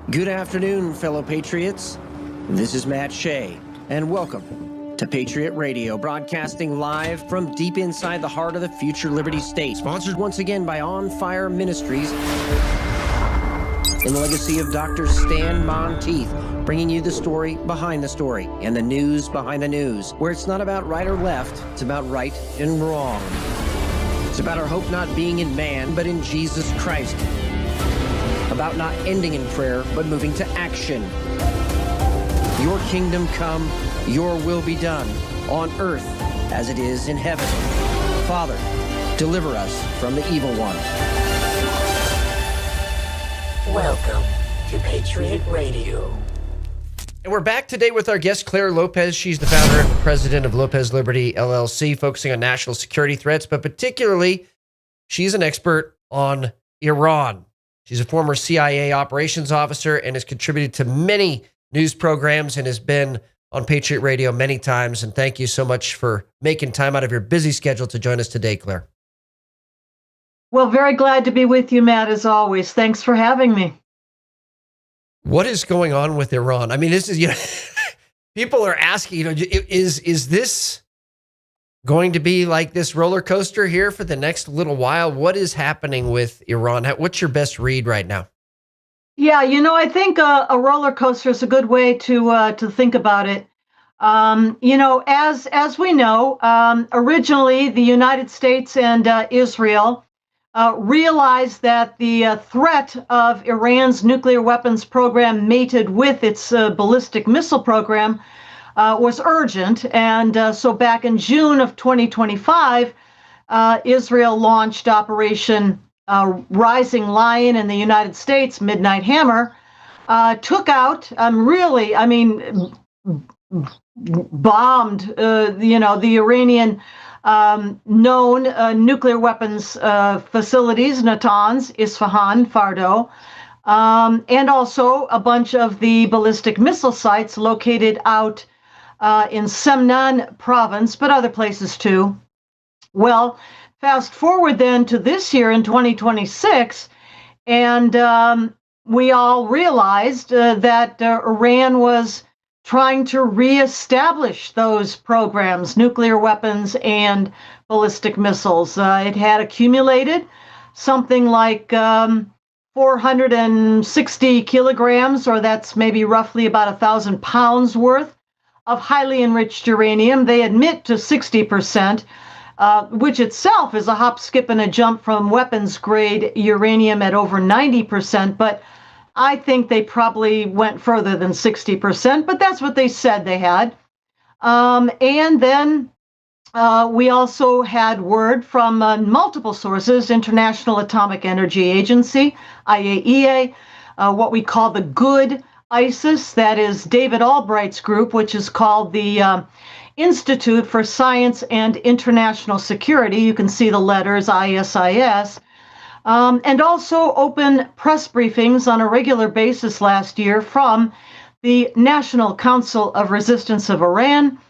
Good afternoon, fellow patriots. This is Matt Shea, and welcome to Patriot Radio, broadcasting live from deep inside the heart of the future Liberty State. Sponsored once again by On Fire Ministries in the legacy of Dr. Stan Monteith, bringing you the story behind the story and the news behind the news, where it's not about right or left, it's about right and wrong. It's about our hope not being in man, but in Jesus Christ. About not ending in prayer, but moving to action. Your kingdom come, your will be done, on earth as it is in heaven. Father, deliver us from the evil one. Welcome to Patriot Radio. And we're back today with our guest, Claire Lopez. She's the founder and president of Lopez Liberty, LLC, focusing on national security threats, but particularly, she's an expert on Iran. She's a former CIA operations officer and has contributed to many news programs and has been on Patriot Radio many times. And thank you so much for making time out of your busy schedule to join us today, Claire. Well, very glad to be with you, Matt, as always. Thanks for having me. What is going on with Iran? I mean, this is, people are asking, is this going to be like this roller coaster here for the next little while? What is happening with Iran? What's your best read right now? Yeah, I think a roller coaster is a good way to think about it. As we know, originally the United States and Israel realized that the threat of Iran's nuclear weapons program mated with its ballistic missile program was urgent. And so back in June of 2025, Israel launched Operation Rising Lion in the United States, Midnight Hammer, took out, bombed, the Iranian known nuclear weapons facilities, Natanz, Isfahan, Fardo, and also a bunch of the ballistic missile sites located out in Semnan province, but other places too. Well, fast forward then to this year in 2026, and we all realized that Iran was trying to reestablish those programs, nuclear weapons and ballistic missiles. It had accumulated something like 460 kilograms, or that's maybe roughly about 1,000 pounds worth of highly enriched uranium. They admit to 60%, which itself is a hop, skip, and a jump from weapons-grade uranium at over 90%, but I think they probably went further than 60%, but that's what they said they had. And then we also had word from multiple sources, International Atomic Energy Agency, IAEA, what we call the good ISIS, that is David Albright's group, which is called the Institute for Science and International Security. You can see the letters ISIS. And also open press briefings on a regular basis last year from the National Council of Resistance of Iran,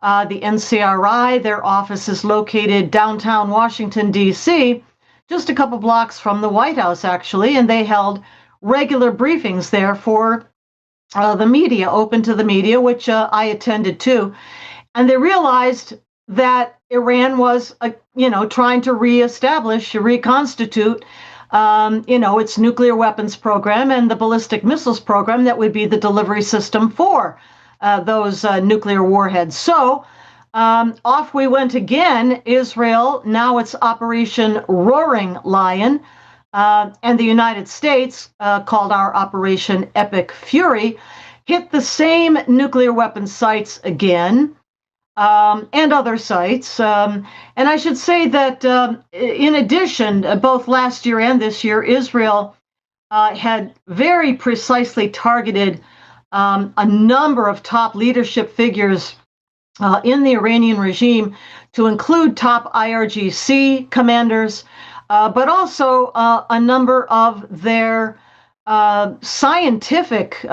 the NCRI. Their office is located downtown Washington, D.C., just a couple blocks from the White House, actually, and they held regular briefings there for the media, open to the media, which I attended too. And they realized that Iran was, trying to reestablish, reconstitute, its nuclear weapons program and the ballistic missiles program that would be the delivery system for those nuclear warheads. So off we went again. Israel, now it's Operation Roaring Lion, and the United States, called our Operation Epic Fury, hit the same nuclear weapons sites again. And other sites. And I should say that in addition, both last year and this year, Israel had very precisely targeted a number of top leadership figures in the Iranian regime, to include top IRGC commanders, but also a number of their scientific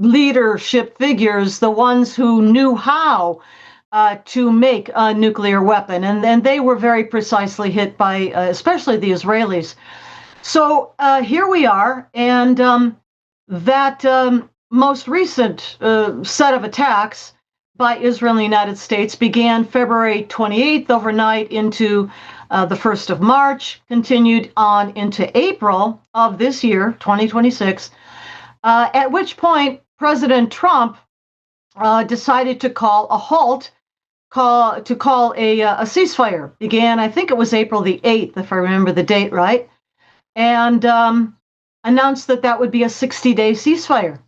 leadership figures, the ones who knew how to make a nuclear weapon. And they were very precisely hit by, especially the Israelis. So here we are, and that most recent set of attacks by Israel and the United States began February 28th overnight into the 1st of March, continued on into April of this year, 2026, at which point President Trump decided to call a halt, call a ceasefire. Began, I think it was April the 8th, if I remember the date right, and announced that that would be a 60-day ceasefire.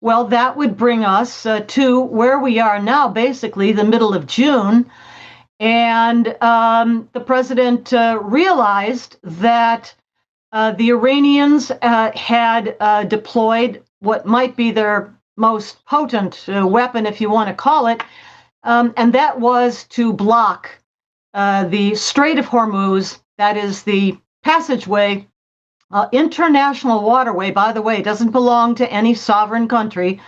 Well, that would bring us to where we are now, basically the middle of June. And the president realized that the Iranians had deployed what might be their most potent weapon, if you want to call it, and that was to block the Strait of Hormuz, that is the passageway, international waterway, by the way, doesn't belong to any sovereign country,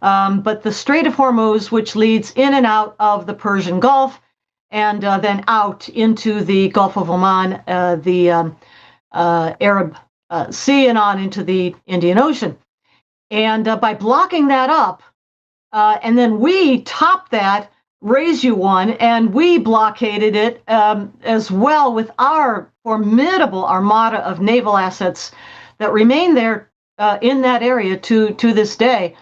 but the Strait of Hormuz, which leads in and out of the Persian Gulf, and then out into the Gulf of Oman, the Arab Sea, and on into the Indian Ocean. And by blocking that up, and then we topped that, raise you one, and we blockaded it as well with our formidable armada of naval assets that remain there in that area to this day.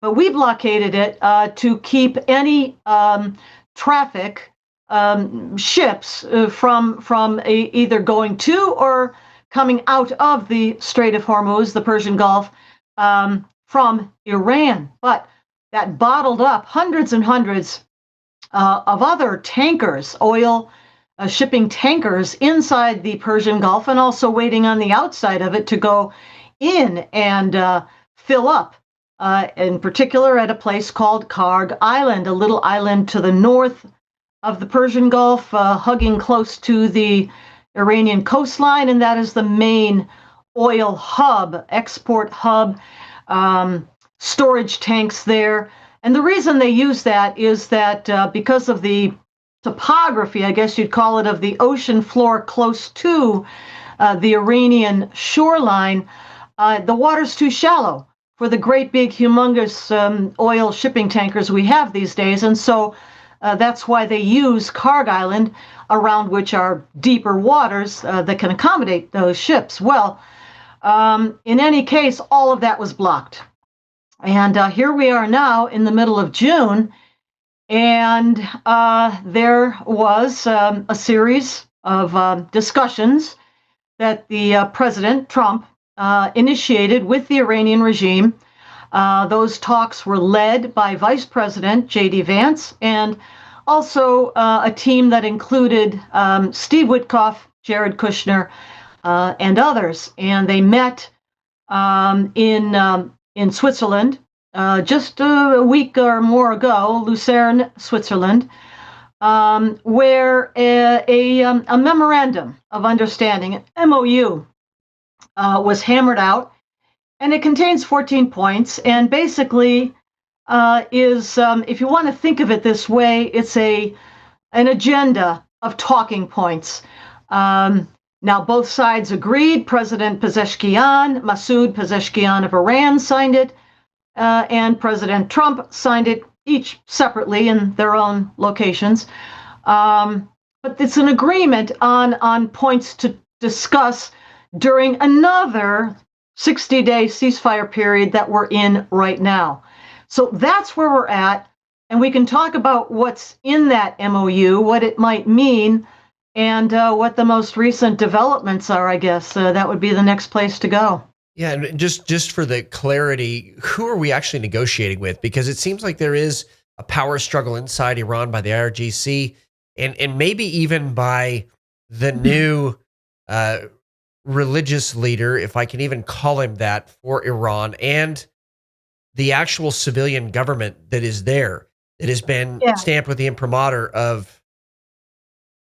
But we blockaded it to keep any traffic ships from either going to or coming out of the Strait of Hormuz, the Persian Gulf, from Iran. But that bottled up hundreds and hundreds of other tankers, oil shipping tankers inside the Persian Gulf, and also waiting on the outside of it to go in and fill up, in particular at a place called Karg Island, a little island to the north of the Persian Gulf, hugging close to the Iranian coastline, and that is the main oil hub, export hub, storage tanks there. And the reason they use that is that because of the topography, I guess you'd call it, of the ocean floor close to the Iranian shoreline, the water's too shallow for the great big humongous oil shipping tankers we have these days. And so that's why they use Karg Island, around which are deeper waters that can accommodate those ships. Well, in any case, all of that was blocked. And here we are now in the middle of June, and there was a series of discussions that the President Trump initiated with the Iranian regime. Those talks were led by Vice President J.D. Vance, and also a team that included Steve Witkoff, Jared Kushner, and others. And they met in Switzerland just a week or more ago, Lucerne, Switzerland, where a memorandum of understanding, an MOU, was hammered out, and it contains 14 points, and basically is, if you want to think of it this way, it's an agenda of talking points. Now, both sides agreed. President Masoud Pezeshkian of Iran signed it, and President Trump signed it, each separately in their own locations. But it's an agreement on points to discuss during another 60-day ceasefire period that we're in right now. So that's where we're at, and we can talk about what's in that MOU, what it might mean, and what the most recent developments are, I guess. That would be the next place to go. Yeah, and just for the clarity, who are we actually negotiating with? Because it seems like there is a power struggle inside Iran by the IRGC, and maybe even by the new religious leader, if I can even call him that, for Iran, and the actual civilian government that is there, that has been stamped with the imprimatur of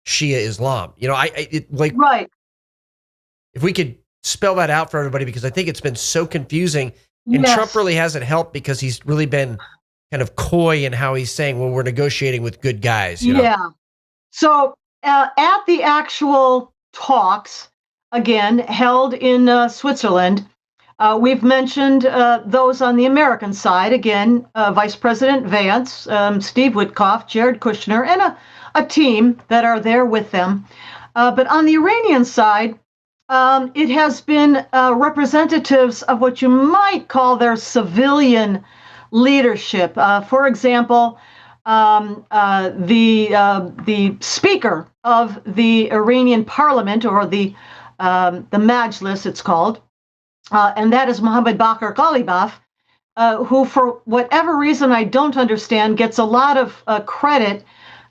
Shia Islam. You know, right. If we could spell that out for everybody, because I think it's been so confusing, and Trump really hasn't helped because he's really been kind of coy in how he's saying, well, we're negotiating with good guys. You know? So at the actual talks, again, held in Switzerland. We've mentioned those on the American side, again, Vice President Vance, Steve Witkoff, Jared Kushner, and a team that are there with them. But on the Iranian side, it has been representatives of what you might call their civilian leadership. For example, the speaker of the Iranian parliament, or the Majlis, it's called, and that is Mohammad Bakr Ghalibaf, who, for whatever reason I don't understand, gets a lot of credit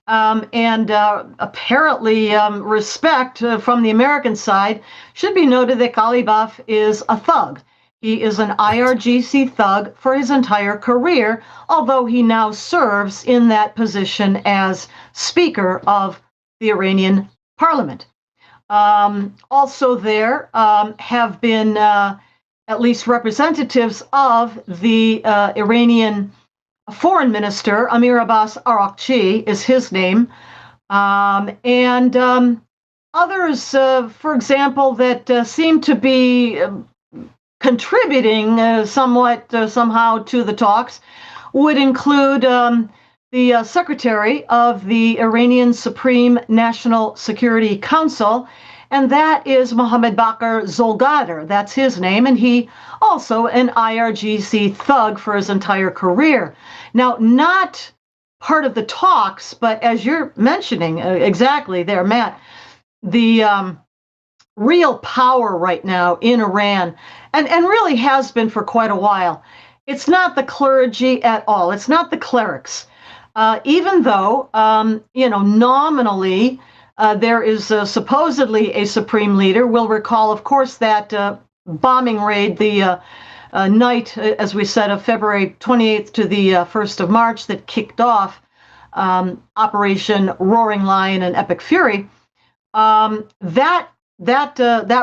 and apparently respect from the American side. Should be noted that Ghalibaf is a thug. He is an IRGC thug for his entire career, although he now serves in that position as Speaker of the Iranian Parliament. Also there have been at least representatives of the Iranian Foreign Minister. Amir Abbas Araghchi is his name. And others, for example, that seem to be contributing somewhat somehow to the talks would include the Secretary of the Iranian Supreme National Security Council, and that is Mohammad Bakr Zolgadar. That's his name, and he also an IRGC thug for his entire career. Now, not part of the talks, but as you're mentioning exactly there, Matt, the real power right now in Iran, and really has been for quite a while, it's not the clergy at all. It's not the clerics. Even though, nominally, there is supposedly a supreme leader. We'll recall, of course, that bombing raid the night, as we said, of February 28th to the 1st of March that kicked off Operation Roaring Lion and Epic Fury. That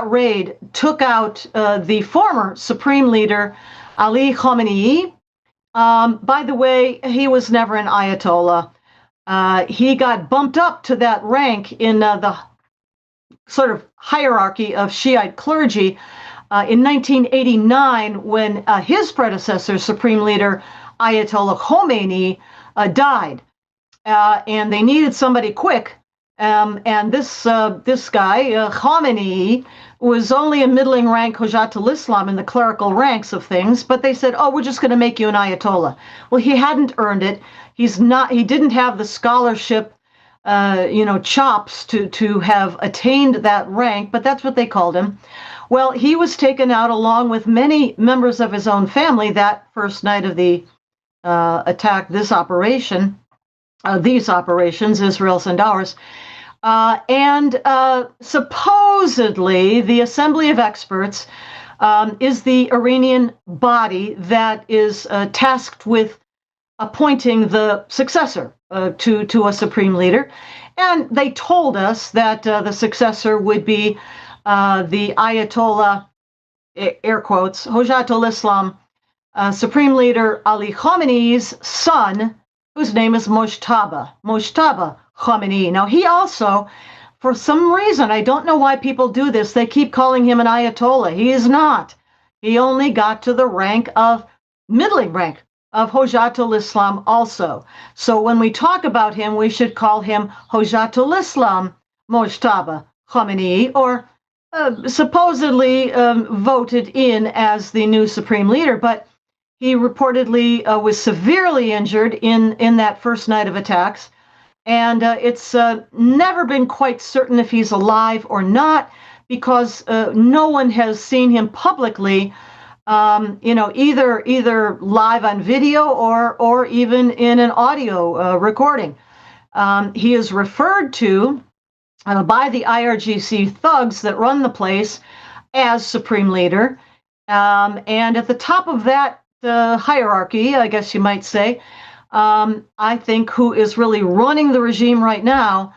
raid took out the former supreme leader, Ali Khamenei. By the way, he was never an Ayatollah. He got bumped up to that rank in the sort of hierarchy of Shiite clergy in 1989 when his predecessor, Supreme Leader Ayatollah Khomeini, died. And they needed somebody quick. And this guy, Khamenei, was only a middling rank Hojatul Islam in the clerical ranks of things, but they said, oh, we're just going to make you an Ayatollah. Well, he hadn't earned it. He didn't have the scholarship, chops to have attained that rank, but that's what they called him. Well, he was taken out along with many members of his own family that first night of the attack, these operations, Israel's and ours. And supposedly, the Assembly of Experts is the Iranian body that is tasked with appointing the successor to a supreme leader. And they told us that the successor would be the Ayatollah, air quotes, Hojatul Islam, Supreme Leader Ali Khamenei's son, whose name is Mojtaba Khomeini. Now, he also, for some reason, I don't know why people do this, they keep calling him an Ayatollah. He is not. He only got to the rank of middling rank of Hojatul Islam also. So when we talk about him, we should call him Hojatul Islam Mojtaba Khomeini, or supposedly voted in as the new supreme leader. But he reportedly was severely injured in that first night of attacks. And it's never been quite certain if he's alive or not, because no one has seen him publicly, either live on video or even in an audio recording. He is referred to by the IRGC thugs that run the place as supreme leader. And at the top of that hierarchy, I guess you might say, I think who is really running the regime right now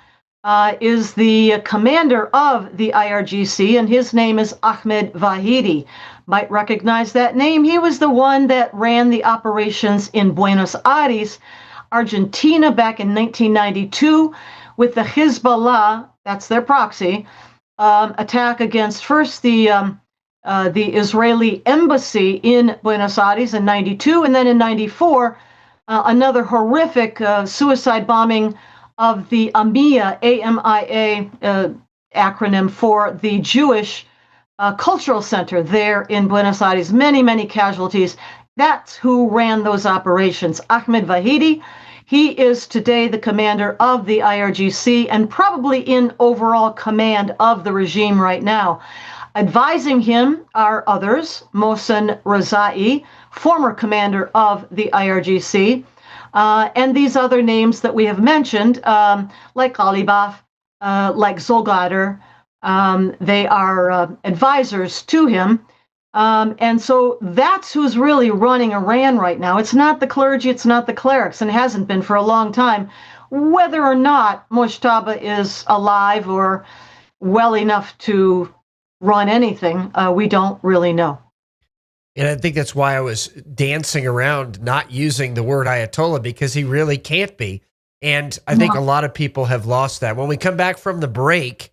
is the commander of the IRGC, and his name is Ahmed Vahidi. Might recognize that name. He was the one that ran the operations in Buenos Aires, Argentina, back in 1992 with the Hezbollah, that's their proxy, attack against first the Israeli embassy in Buenos Aires in '92, and then in '94, another horrific suicide bombing of the AMIA, AMIA acronym for the Jewish Cultural Center there in Buenos Aires. Many, many casualties. That's who ran those operations. Ahmed Vahidi, he is today the commander of the IRGC and probably in overall command of the regime right now. Advising him are others, Mohsen Rezai, former commander of the IRGC, and these other names that we have mentioned, like Ghalibaf, like Zolgader. They are advisors to him. And so that's who's really running Iran right now. It's not the clergy, it's not the clerics, and hasn't been for a long time. Whether or not Mujtaba is alive or well enough to run anything, we don't really know. And I think that's why I was dancing around not using the word Ayatollah, because he really can't be. And I think a lot of people have lost that. When we come back from the break,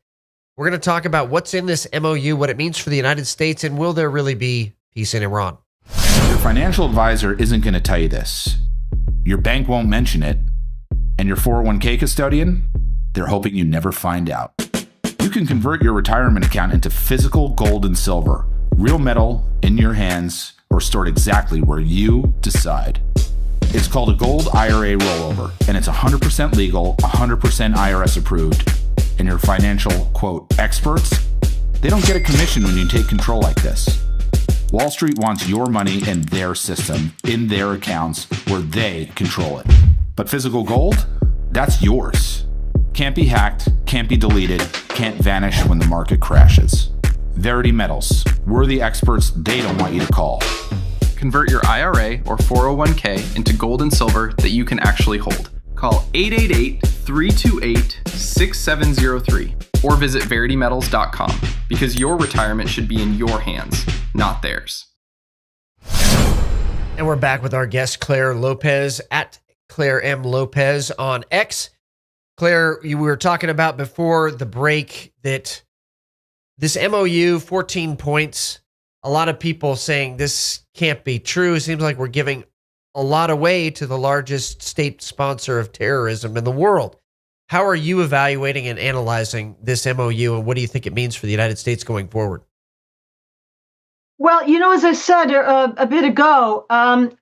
we're going to talk about what's in this MOU, what it means for the United States, and will there really be peace in Iran? Your financial advisor isn't going to tell you this. Your bank won't mention it. And your 401k custodian, they're hoping you never find out. You can convert your retirement account into physical gold and silver, real metal in your hands, or stored exactly where you decide. It's called a gold IRA rollover, and it's 100% legal, 100% IRS approved. And your financial, quote, experts, they don't get a commission when you take control like this. Wall Street wants your money in their system, in their accounts, where they control it. But physical gold, that's yours. Can't be hacked, can't be deleted, can't vanish when the market crashes. Verity Metals, we're the experts they don't want you to call. Convert your IRA or 401k into gold and silver that you can actually hold. Call 888-328-6703 or visit veritymetals.com, because your retirement should be in your hands, not theirs. And we're back with our guest, Claire Lopez, at Claire M. Lopez on X. Claire, we were talking about before the break that this MOU, 14 points, a lot of people saying this can't be true. It seems like we're giving a lot away to the largest state sponsor of terrorism in the world. How are you evaluating and analyzing this MOU, and what do you think it means for the United States going forward? Well, as I said a bit ago,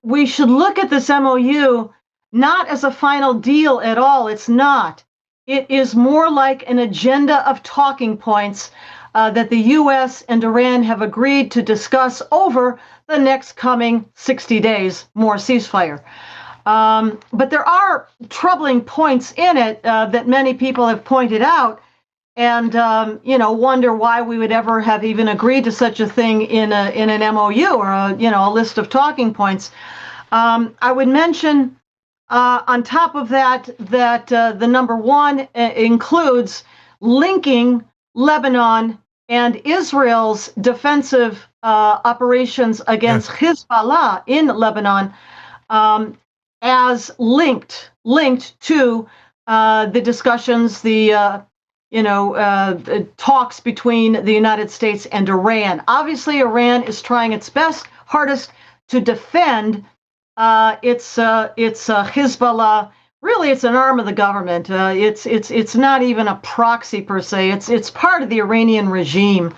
we should look at this MOU not as a final deal at all. It's not. It is more like an agenda of talking points that the U.S. and Iran have agreed to discuss over the next coming 60 days, more ceasefire. But there are troubling points in it that many people have pointed out, and wonder why we would ever have even agreed to such a thing in an MOU or a list of talking points. I would mention on top of that the number one includes linking Lebanon and Israel's defensive operations against Hezbollah in Lebanon as linked to the discussions, the talks between the United States and Iran. Obviously, Iran is trying its best, hardest to defend its Hezbollah. Really, it's an arm of the government. It's not even a proxy per se. It's part of the Iranian regime,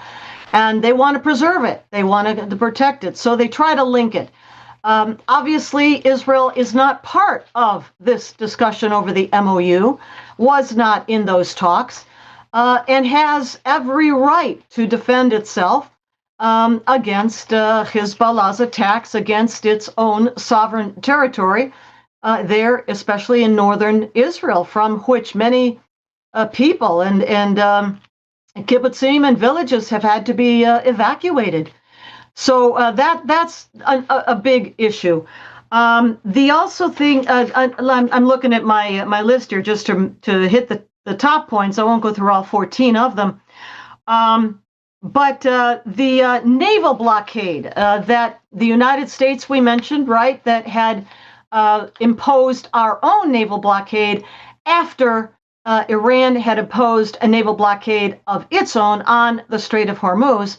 and they want to preserve it. They want to protect it. So they try to link it. Obviously, Israel is not part of this discussion over the MOU, was not in those talks, and has every right to defend itself against Hezbollah's attacks against its own sovereign territory there, especially in northern Israel, from which many people and kibbutzim and villages have had to be evacuated. So that's a big issue. The also thing, I'm looking at my list here just to hit the top points. I won't go through all 14 of them. But the naval blockade that the United States, we mentioned, right, that had imposed our own naval blockade after Iran had imposed a naval blockade of its own on the Strait of Hormuz.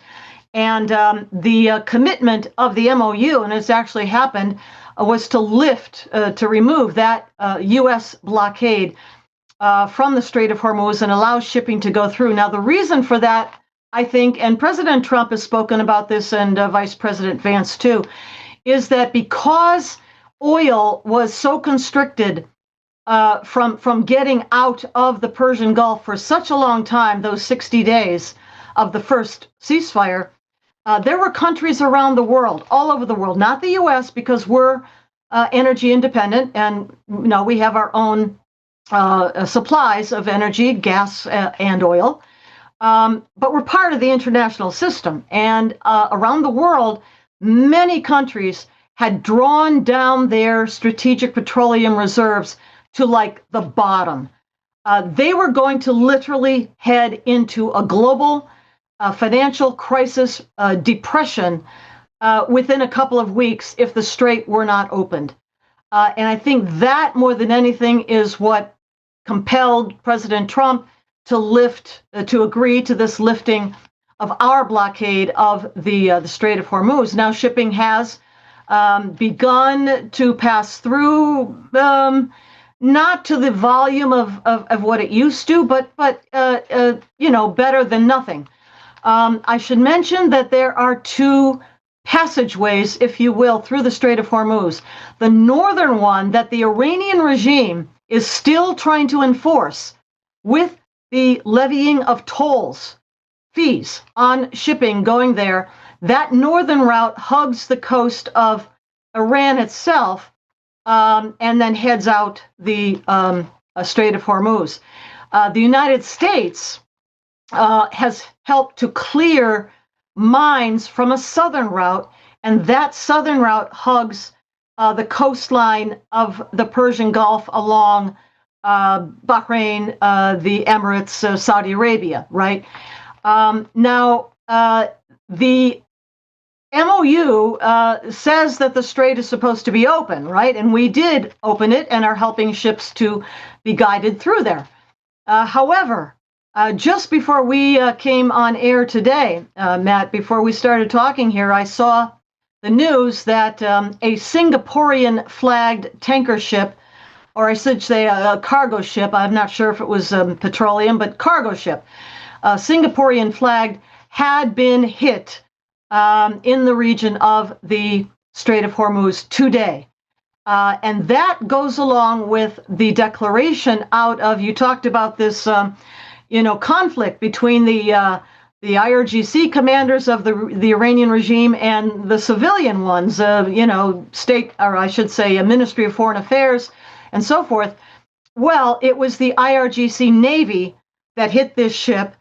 And the commitment of the MOU, and it's actually happened, was to remove that U.S. blockade from the Strait of Hormuz and allow shipping to go through. Now, the reason for that, I think, and President Trump has spoken about this, and Vice President Vance too, is that because oil was so constricted from getting out of the Persian Gulf for such a long time, those 60 days of the first ceasefire, there were countries around the world, all over the world, not the U.S., because we're energy independent, and we have our own supplies of energy, gas and oil, but we're part of the international system. And around the world, many countries had drawn down their strategic petroleum reserves to like the bottom. They were going to literally head into a global financial crisis, depression within a couple of weeks if the strait were not opened. And I think that more than anything is what compelled President Trump to agree to this lifting of our blockade of the Strait of Hormuz. Now shipping has begun to pass through, not to the volume of what it used to, but better than nothing. I should mention that there are two passageways, if you will, through the Strait of Hormuz. The northern one that the Iranian regime is still trying to enforce with the levying of tolls, fees on shipping going there. That northern route hugs the coast of Iran itself and then heads out the Strait of Hormuz. The United States has helped to clear mines from a southern route, and that southern route hugs the coastline of the Persian Gulf along Bahrain, the Emirates, Saudi Arabia, right? Now, the MOU says that the strait is supposed to be open, right? And we did open it and are helping ships to be guided through there. However, just before we came on air today, Matt, before we started talking here, I saw the news that a Singaporean flagged tanker ship, or I should say a cargo ship, I'm not sure if it was petroleum, but cargo ship, Singaporean flagged, had been hit in the region of the Strait of Hormuz today. And that goes along with the declaration out of, you talked about this, conflict between the IRGC commanders of the Iranian regime and the civilian ones, state, or I should say, a Ministry of Foreign Affairs and so forth. Well, it was the IRGC Navy that hit this ship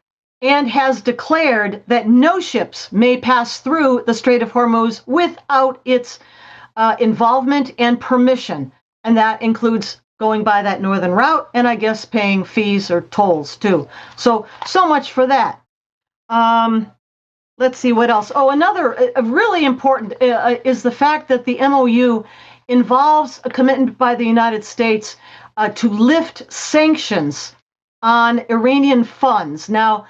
and has declared that no ships may pass through the Strait of Hormuz without its involvement and permission. And that includes going by that northern route, and I guess paying fees or tolls too. So much for that. Let's see what else. Oh, another really important is the fact that the MOU involves a commitment by the United States to lift sanctions on Iranian funds. Now,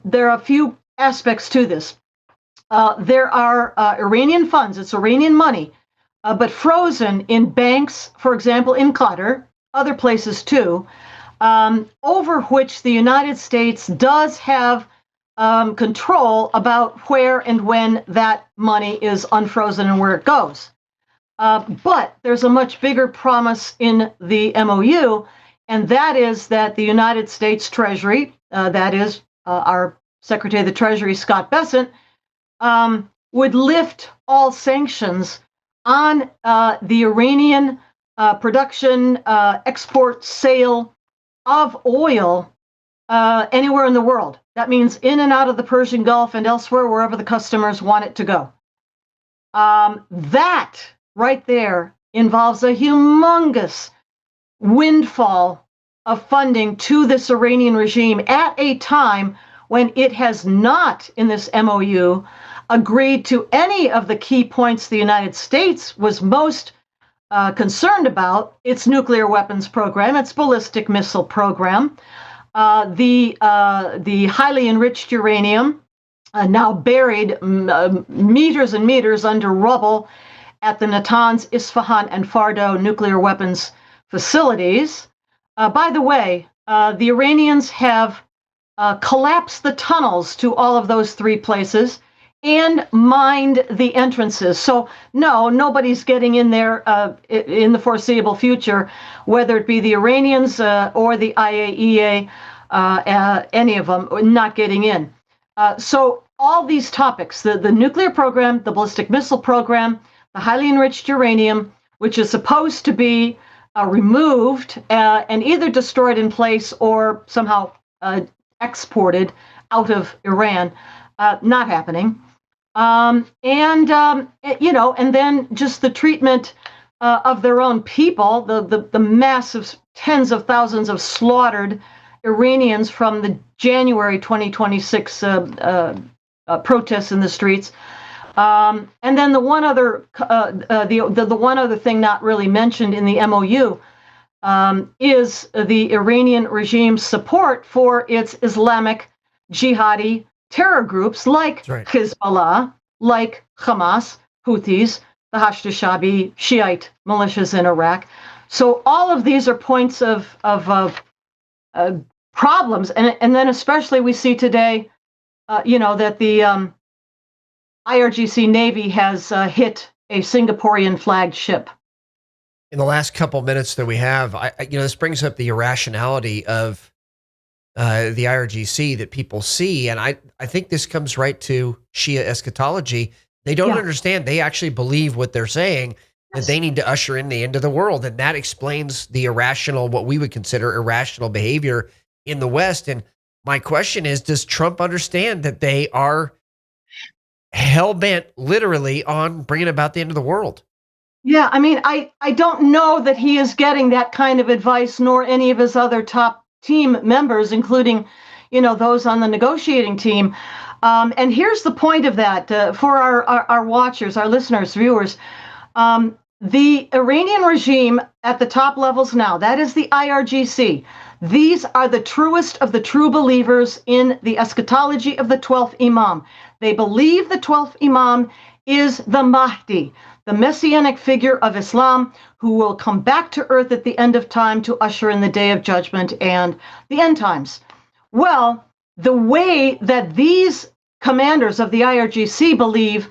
there are a few aspects to this. There are Iranian funds, it's Iranian money, but frozen in banks, for example, in Qatar, other places too, over which the United States does have control about where and when that money is unfrozen and where it goes. But there's a much bigger promise in the MOU, and that is that the United States Treasury, that is our Secretary of the Treasury, Scott Bessent, would lift all sanctions on the Iranian production, export, sale of oil anywhere in the world. That means in and out of the Persian Gulf and elsewhere, wherever the customers want it to go. That right there involves a humongous windfall of funding to this Iranian regime at a time when it has not, in this MOU, agreed to any of the key points the United States was most concerned about its nuclear weapons program, its ballistic missile program, the highly enriched uranium, now buried meters and meters under rubble at the Natanz, Isfahan, and Fordo nuclear weapons facilities. By the way, the Iranians have collapsed the tunnels to all of those three places and mined the entrances. So no, nobody's getting in there in the foreseeable future, whether it be the Iranians or the IAEA, any of them, not getting in. So all these topics, the nuclear program, the ballistic missile program, the highly enriched uranium, which is supposed to be removed and either destroyed in place or somehow exported out of Iran, not happening. And then just the treatment of their own people, the massive tens of thousands of slaughtered Iranians from the January 2026 protests in the streets. And then the one other thing not really mentioned in the MOU is the Iranian regime's support for its Islamic jihadi terror groups like Hezbollah, like Hamas, Houthis, the Hashd-e-Shabi Shiite militias in Iraq. So all of these are points of problems, and then especially we see today, that the IRGC Navy has hit a Singaporean flagged ship. In the last couple minutes that we have, this brings up the irrationality of the IRGC that people see, and I think this comes right to Shia eschatology. They don't understand. They actually believe what they're saying, that they need to usher in the end of the world, and that explains the irrational, what we would consider irrational behavior in the West. And my question is, does Trump understand that they are hell-bent literally on bringing about the end of the world? Yeah, I mean, I don't know that he is getting that kind of advice, nor any of his other top team members, including, those on the negotiating team. And here's the point of that for our watchers, our listeners, viewers. The Iranian regime at the top levels now, that is the IRGC. These are the truest of the true believers in the eschatology of the 12th Imam. They believe the 12th Imam is the Mahdi, the messianic figure of Islam who will come back to earth at the end of time to usher in the day of judgment and the end times. Well, the way that these commanders of the IRGC believe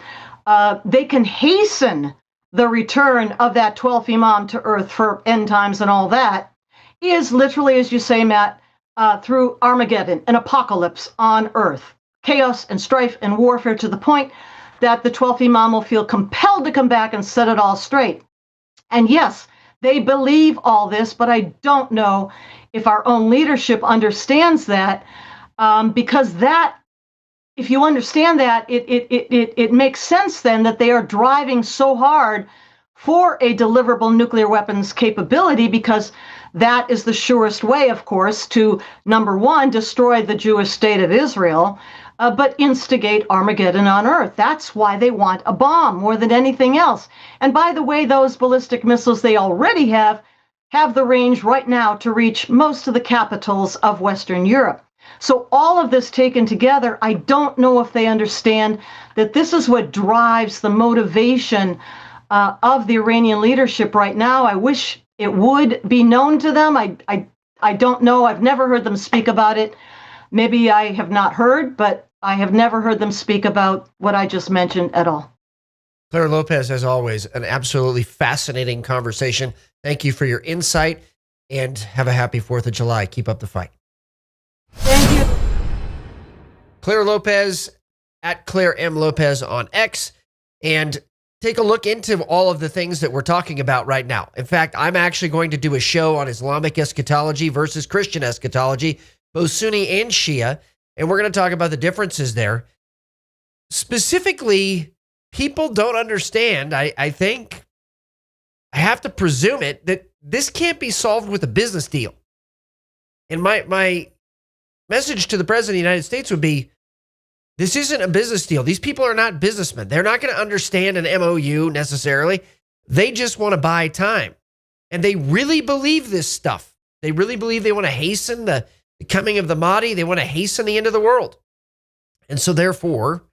they can hasten the return of that 12th Imam to earth for end times and all that is literally, as you say, Matt, through Armageddon, an apocalypse on earth, chaos and strife and warfare to the point that the 12th Imam will feel compelled to come back and set it all straight. And yes, they believe all this, but I don't know if our own leadership understands that, because that, if you understand that, it makes sense then that they are driving so hard for a deliverable nuclear weapons capability, because that is the surest way, of course, to, number one, destroy the Jewish state of Israel, but instigate Armageddon on earth. That's why they want a bomb more than anything else. And by the way, those ballistic missiles they already have the range right now to reach most of the capitals of Western Europe. So all of this taken together, I don't know if they understand that this is what drives the motivation of the Iranian leadership right now. I wish it would be known to them. I don't know. I've never heard them speak about it. Maybe I have not heard, but I have never heard them speak about what I just mentioned at all. Claire Lopez, as always, an absolutely fascinating conversation. Thank you for your insight, and have a happy 4th of July. Keep up the fight. Thank you. Claire Lopez, at Claire M. Lopez on X, and take a look into all of the things that we're talking about right now. In fact, I'm actually going to do a show on Islamic eschatology versus Christian eschatology, both Sunni and Shia, and we're going to talk about the differences there. Specifically, people don't understand, I think, I have to presume it, that this can't be solved with a business deal. And my message to the President of the United States would be, this isn't a business deal. These people are not businessmen. They're not going to understand an MOU necessarily. They just want to buy time. And they really believe this stuff. They really believe they want to hasten the coming of the Mahdi. They want to hasten the end of the world. And so therefore,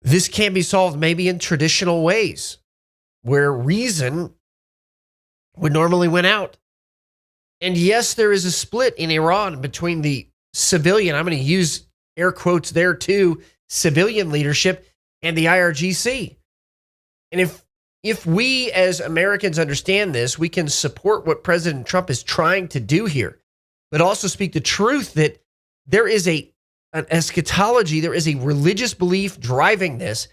this can be solved maybe in traditional ways where reason would normally win out. And yes, there is a split in Iran between the civilian, I'm going to use air quotes there too, civilian leadership and the IRGC. And if we as Americans understand this, we can support what President Trump is trying to do here, but also speak the truth that there is an eschatology, there is a religious belief driving this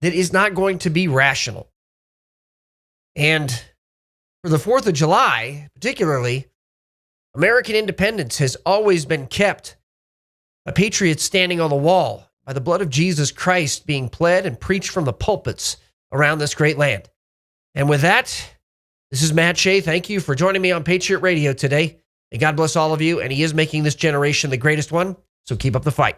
that is not going to be rational. And for the 4th of July, particularly, American independence has always been kept by patriots standing on the wall, by the blood of Jesus Christ being pled and preached from the pulpits around this great land. And with that, this is Matt Shea. Thank you for joining me on Patriot Radio today. May God bless all of you, and he is making this generation the greatest one, so keep up the fight.